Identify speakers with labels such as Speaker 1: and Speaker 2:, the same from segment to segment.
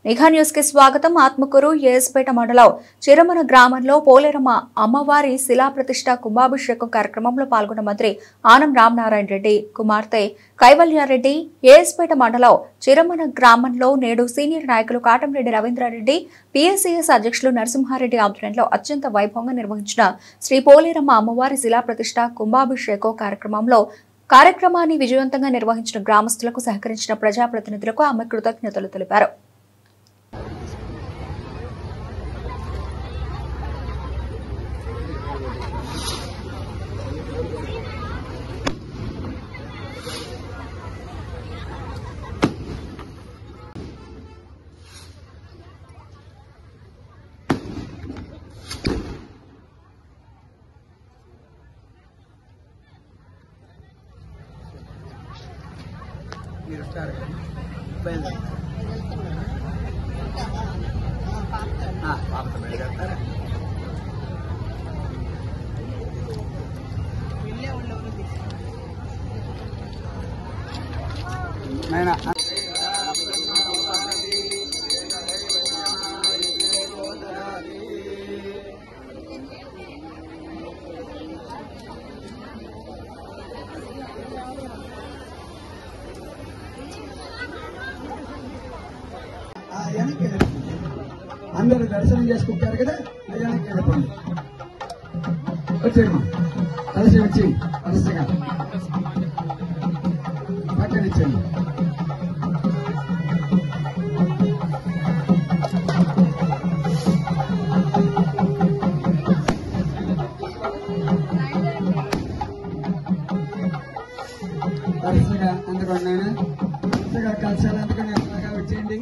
Speaker 1: నిఘా న్యూస్ కి స్వాగతం. ఆత్మకూరు ఏఎస్పేట మండలం చిరమన గ్రామంలో పోలేరమ్మ అమ్మవారి శిలాప్రతిష్ఠ కుంభాభిషేకం కార్యక్రమంలో పాల్గొన్న మంత్రి ఆనం రామనారాయణ రెడ్డి కుమార్తె కైవల్యారెడ్డి ఏఎస్పేట మండలం చిరమన గ్రామంలో నేడు సీనియర్ నాయకులు కాటంరెడ్డి రవీంద్రారెడ్డి పిఎస్సిఎస్ అధ్యక్షులు నరసింహారెడ్డి ఆధ్వర్యంలో అత్యంత వైభవంగా నిర్వహించిన శ్రీ పోలేరమ్మ అమ్మవారి శిలాప్రతిష్ఠ కుంభాభిషేకం కార్యక్రమాన్ని విజయవంతంగా నిర్వహించిన గ్రామస్తులకు సహకరించిన ప్రజాప్రతినిధులకు ఆమె కృతజ్ఞతలు తెలిపారు.
Speaker 2: అందరూ దర్శనం చేసుకుంటారు కదా, అయ్యానికి వెళ్ళిపోండి. వచ్చేమ్మా, కలిసి వచ్చి వరుసగా పక్కన ఇచ్చేయండి. వరుసగా అందుకోండి, వరుసగా కలిసాలి. అందుకని వరుసగా వచ్చేయండి.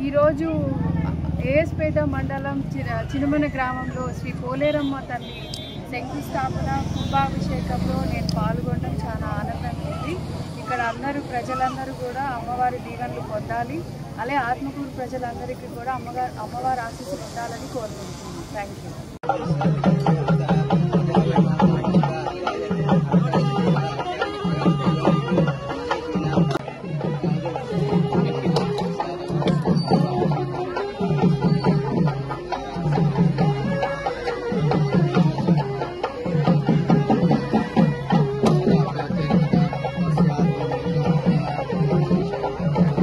Speaker 3: ఈరోజు ఏఎస్పేట మండలం చిరుమన గ్రామంలో శ్రీ పోలేరమ్మ తల్లి శంకుస్థాపన కుంభాభిషేకంలో నేను పాల్గొనడం చాలా ఆనందంగా ఉంది. ఇక్కడ ప్రజలందరూ కూడా అమ్మవారి దీవెనలు పొందాలి. అలాగే ఆత్మకూరు ప్రజలందరికీ కూడా అమ్మవారి ఆశీస్సులు ఉండాలని కోరుకుంటున్నాను. Thank you.